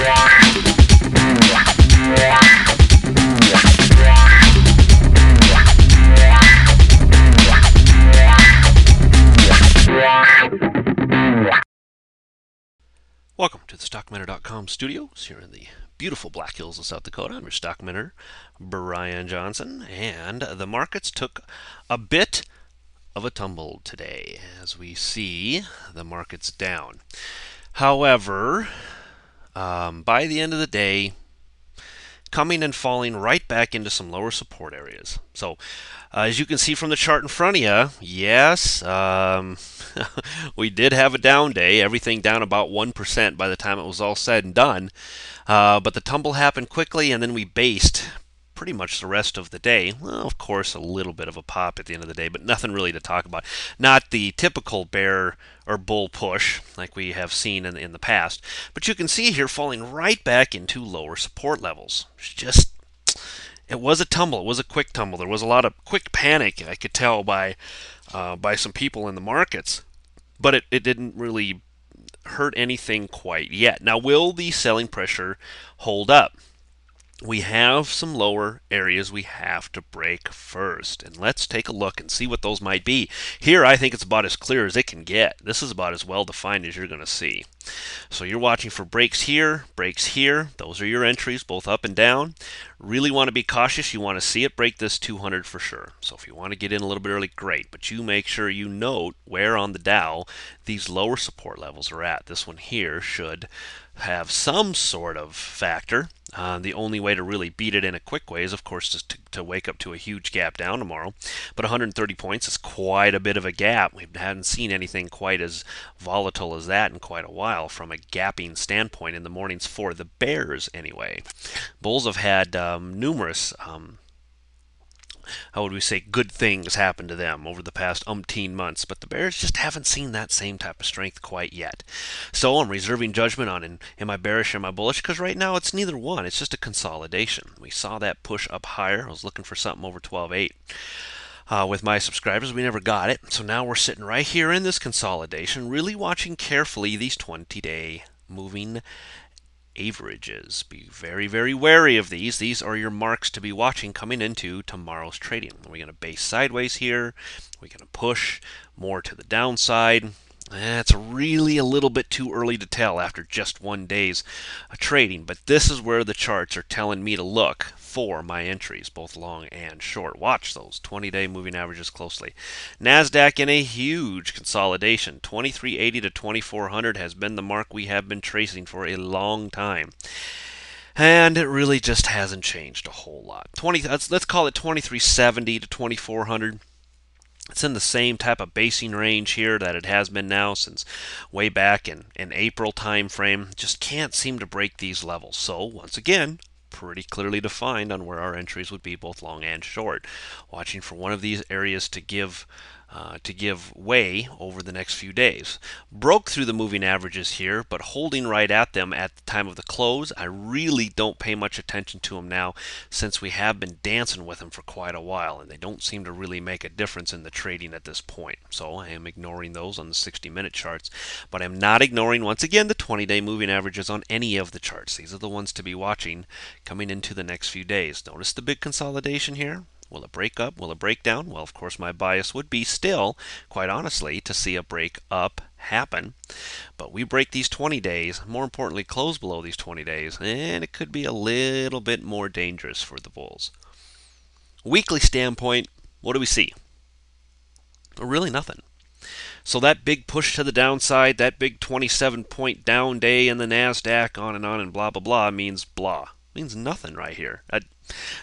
Welcome to the StockMiner.com studios here in the beautiful Black Hills of South Dakota. I'm your stock miner, Brian Johnson, and the markets took a bit of a tumble today. As we see, the market's down. However, by the end of the day, coming and falling right back into some lower support areas. So, as you can see from the chart in front of you, yes, we did have a down day. Everything down about 1% by the time it was all said and done. But the tumble happened quickly, and then we based pretty much the rest of the day. Well, of course, a little bit of a pop at the end of the day, but nothing really to talk about. Not the typical bear or bull push like we have seen in the past. But you can see here falling right back into lower support levels. It was a tumble. It was a quick tumble. There was a lot of quick panic, I could tell by some people in the markets. But it didn't really hurt anything quite yet. Now, will the selling pressure hold up? We have some lower areas we have to break first. And let's take a look and see what those might be. Here, I think it's about as clear as it can get. This is about as well defined as you're going to see. So you're watching for breaks here, breaks here. Those are your entries, both up and down. Really want to be cautious. You want to see it break this 200 for sure. So if you want to get in a little bit early, great. But you make sure you note where on the Dow these lower support levels are at. This one here should have some sort of factor. The only way to really beat it in a quick way is, of course, just to wake up to a huge gap down tomorrow. But 130 points is quite a bit of a gap. We haven't seen anything quite as volatile as that in quite a while from a gapping standpoint in the mornings for the bears anyway. Bulls have had numerous how would we say, good things happen to them over the past umpteen months, but the bears just haven't seen that same type of strength quite yet. So I'm reserving judgment on am I bearish or am I bullish, because right now it's neither one. It's just a consolidation. We saw that push up higher. I was looking for something over 12.8. With my subscribers, we never got it. So now we're sitting right here in this consolidation, really watching carefully these 20-day moving averages. Be very, very wary of these. These are your marks to be watching coming into tomorrow's trading. We're going to base sideways here. We're going to push more to the downside. It's really a little bit too early to tell after just 1 day's trading, but this is where the charts are telling me to look for my entries, both long and short. Watch those 20-day moving averages closely. NASDAQ in a huge consolidation. 2380 to 2400 has been the mark we have been tracing for a long time. And it really just hasn't changed a whole lot. Let's call it 2370 to 2400. It's in the same type of basing range here that it has been now since way back in April time frame. Just can't seem to break these levels. So once again, pretty clearly defined on where our entries would be, both long and short. Watching for one of these areas to give way over the next few days. Broke through the moving averages here, but holding right at them at the time of the close. I really don't pay much attention to them now, since we have been dancing with them for quite a while, and they don't seem to really make a difference in the trading at this point. So I am ignoring those on the 60-minute charts, but I'm not ignoring, once again, the 20-day moving averages on any of the charts. These are the ones to be watching coming into the next few days. Notice the big consolidation here. Will it break up? Will it break down? Well, of course, my bias would be still, quite honestly, to see a break up happen. But we break these 20 days, more importantly, close below these 20 days, and it could be a little bit more dangerous for the bulls. Weekly standpoint, what do we see? Really nothing. So that big push to the downside, that big 27-point down day in the NASDAQ, on and blah, blah, blah, means blah. Means nothing right here.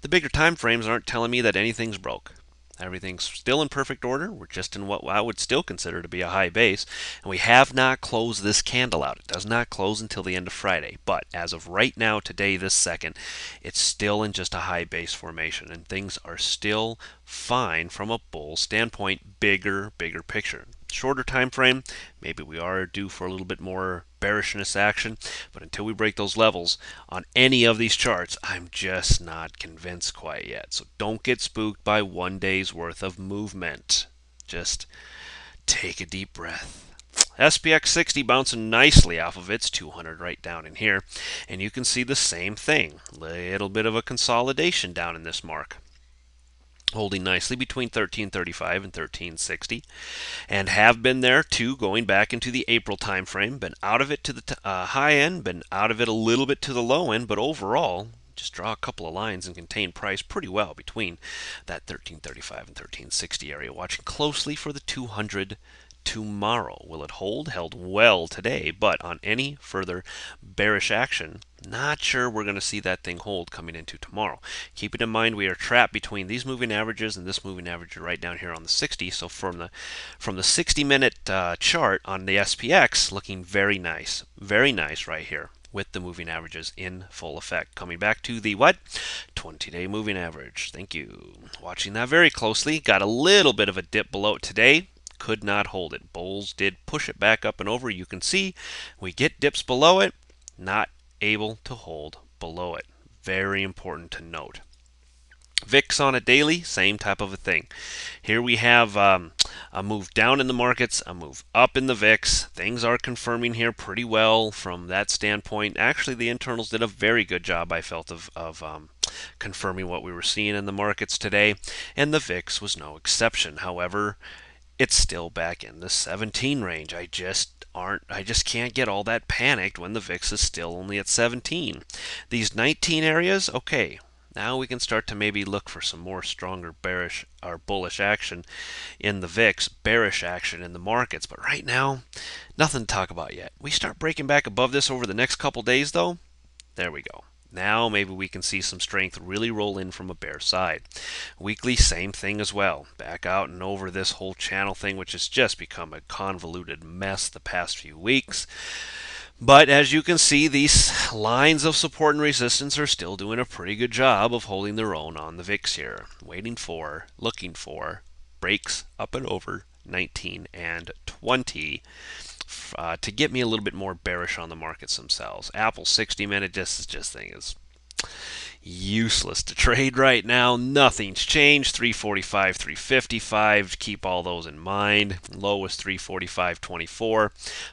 The bigger time frames aren't telling me that anything's broke. Everything's still in perfect order. We're just in what I would still consider to be a high base, and we have not closed this candle out. It does not close until the end of Friday, but as of right now, today, this second, it's still in just a high base formation, and things are still fine from a bull standpoint. Bigger picture. Shorter time frame, maybe we are due for a little bit more bearishness action, but until we break those levels on any of these charts, I'm just not convinced quite yet. So don't get spooked by 1 day's worth of movement. Just take a deep breath. SPX 60 bouncing nicely off of its 200 right down in here. And you can see the same thing. Little bit of a consolidation down in this mark. Holding nicely between 1335 and 1360, and have been there too going back into the April time frame. Been out of it to the high end, been out of it a little bit to the low end, but overall just draw a couple of lines and contain price pretty well between that 1335 and 1360 area. Watching closely for the 200 tomorrow. Will it hold? Held well today, but on any further bearish action, not sure we're going to see that thing hold coming into tomorrow. Keep it in mind we are trapped between these moving averages and this moving average right down here on the 60. So from the 60-minute chart on the SPX, looking very nice right here with the moving averages in full effect. Coming back to the what? 20-day moving average. Thank you. Watching that very closely. Got a little bit of a dip below it today. Could not hold it. Bulls did push it back up and over. You can see we get dips below it, not able to hold below it. Very important to note. VIX on a daily, same type of a thing. Here we have a move down in the markets, a move up in the VIX. Things are confirming here pretty well from that standpoint. Actually, the internals did a very good job, I felt, of confirming what we were seeing in the markets today, and the VIX was no exception. However, it's still back in the 17 range. I just can't get all that panicked when the VIX is still only at 17. These 19 areas, okay. Now we can start to maybe look for some more stronger bearish or bullish action in the VIX, bearish action in the markets. But right now, nothing to talk about yet. We start breaking back above this over the next couple days, though. There we go. Now maybe we can see some strength really roll in from a bear side. Weekly, same thing as well. Back out and over this whole channel thing, which has just become a convoluted mess the past few weeks. But as you can see, these lines of support and resistance are still doing a pretty good job of holding their own on the VIX here. Looking for breaks up and over 19 and 20 to get me a little bit more bearish on the markets themselves. Apple 60-minute, this thing is useless to trade right now. Nothing's changed. 345, 355. Keep all those in mind. Low is 345.24.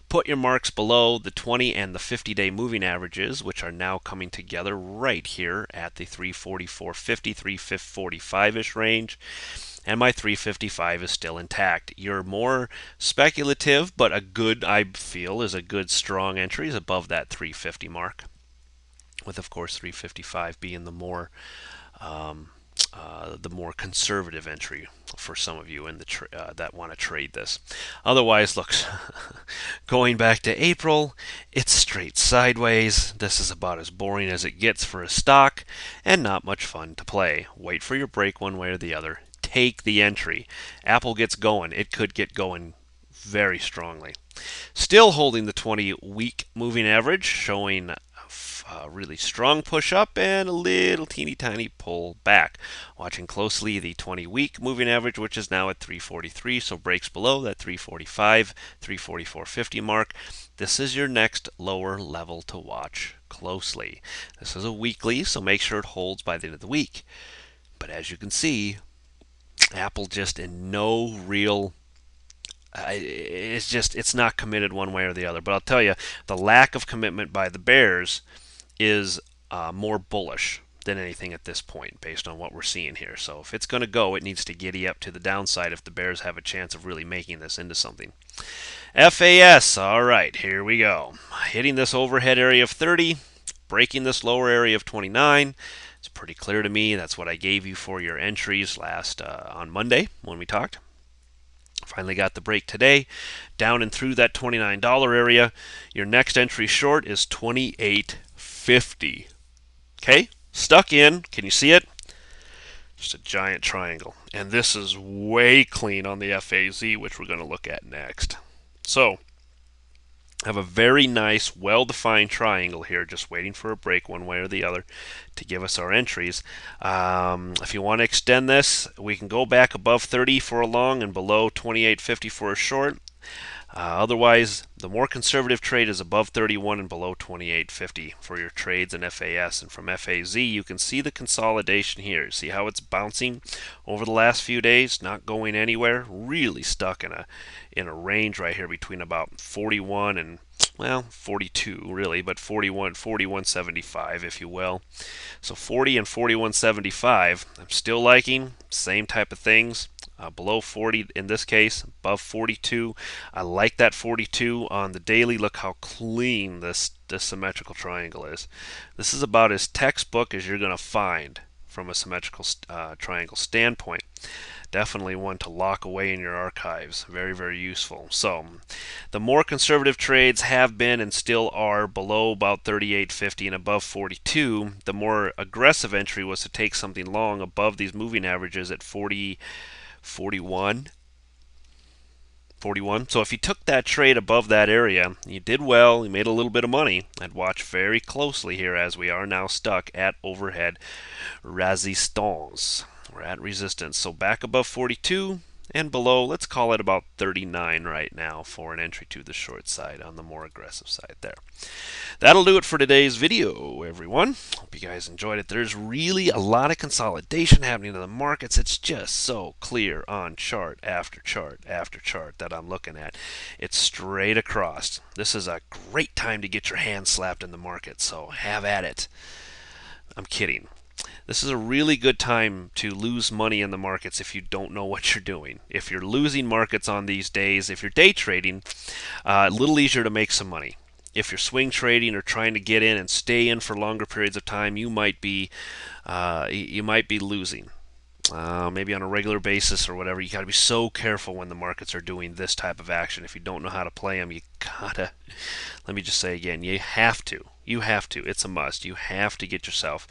Put your marks below the 20 and the 50-day moving averages, which are now coming together right here at the 344.50, 345-ish range. And my 355 is still intact. Your more speculative, but a good, I feel, is a good strong entry is above that 350 mark, with of course 355 being the more conservative entry for some of you in the that want to trade this. Otherwise, look, going back to April, it's straight sideways. This is about as boring as it gets for a stock, and not much fun to play. Wait for your break one way or the other. Take the entry. Apple gets going. It could get going very strongly. Still holding the 20-week moving average, showing a really strong push up and a little teeny tiny pull back. Watching closely the 20-week moving average, which is now at 343, so breaks below that 345, 344.50 mark. This is your next lower level to watch closely. This is a weekly, so make sure it holds by the end of the week. But as you can see, Apple just in no real it's not committed one way or the other. But I'll tell you, the lack of commitment by the bears is more bullish than anything at this point, based on what we're seeing here. So if it's going to go, it needs to giddy up to the downside if the bears have a chance of really making this into something. FAS, all right, here we go. Hitting this overhead area of 30, breaking this lower area of 29. It's pretty clear to me. That's what I gave you for your entries last on Monday when we talked. Finally got the break today, down and through that $29 area. Your next entry short is $28.50. Okay, stuck in. Can you see it? Just a giant triangle. And this is way clean on the FAZ, which we're going to look at next. So, have a very nice, well-defined triangle here, just waiting for a break one way or the other to give us our entries. If you want to extend this, we can go back above 30 for a long and below 28.50 for a short. Otherwise, the more conservative trade is above 31 and below 28.50 for your trades in FAS. And from FAZ, you can see the consolidation here. See how it's bouncing over the last few days, not going anywhere, really stuck in a range right here between about 41 and, well, 42 really, but 41.75 if you will. So 40 and 41.75, I'm still liking, same type of things. Below 40 in this case, above 42. I like that 42 on the daily. Look how clean this symmetrical triangle is. This is about as textbook as you're going to find from a symmetrical triangle standpoint. Definitely one to lock away in your archives. Very, very useful. So, the more conservative trades have been and still are below about 38.50 and above 42. The more aggressive entry was to take something long above these moving averages at 40, 41. 41. So if you took that trade above that area, you did well, you made a little bit of money. I'd watch very closely here as we are now stuck at overhead resistance. We're at resistance. So back above 42 and below, let's call it about 39 right now for an entry to the short side on the more aggressive side there. That'll do it for today's video, everyone. Hope you guys enjoyed it. There's really a lot of consolidation happening in the markets. It's just so clear on chart after chart after chart that I'm looking at. It's straight across. This is a great time to get your hand slapped in the market, so have at it. I'm kidding. This is a really good time to lose money in the markets if you don't know what you're doing. If you're losing markets on these days, if you're day trading, a little easier to make some money. If you're swing trading or trying to get in and stay in for longer periods of time, you might be losing. Maybe on a regular basis or whatever. You got to be so careful when the markets are doing this type of action. If you don't know how to play them, you gotta. Let me just say again, you have to. You have to. It's a must. You have to get yourself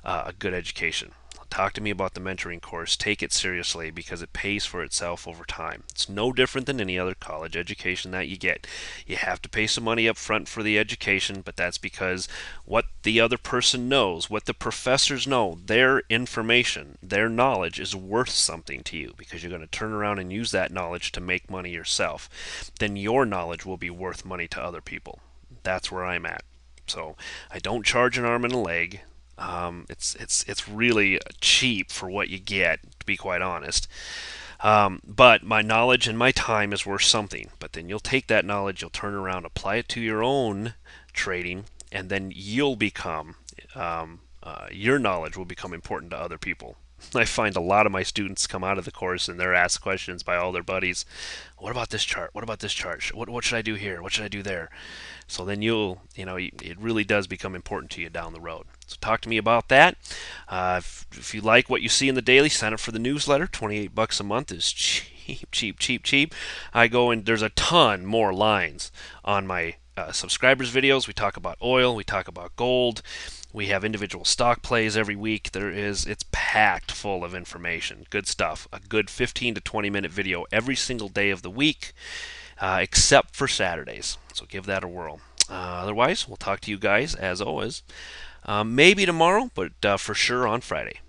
a good education. Talk to me about the mentoring course. Take it seriously because it pays for itself over time. It's no different than any other college education that you get. You have to pay some money up front for the education, but that's because what the other person knows, what the professors know, their information, their knowledge is worth something to you because you're going to turn around and use that knowledge to make money yourself. Then your knowledge will be worth money to other people. That's where I'm at. So I don't charge an arm and a leg. It's really cheap for what you get, to be quite honest. But my knowledge and my time is worth something. But then you'll take that knowledge, you'll turn around, apply it to your own trading, and then you'll become your knowledge will become important to other people. I find a lot of my students come out of the course and they're asked questions by all their buddies. What about this chart? What about this chart? What should I do here? What should I do there? So then it really does become important to you down the road. So talk to me about that. If you like what you see in the daily, sign up for the newsletter. $28 a month is cheap, cheap, cheap, cheap. I go and there's a ton more lines on my subscribers videos. We talk about oil, we talk about gold, we have individual stock plays every week. It's packed full of information, good stuff. A good 15 to 20 minute video every single day of the week, except for Saturdays. So give that a whirl. Otherwise, we'll talk to you guys as always. Maybe tomorrow, but for sure on Friday.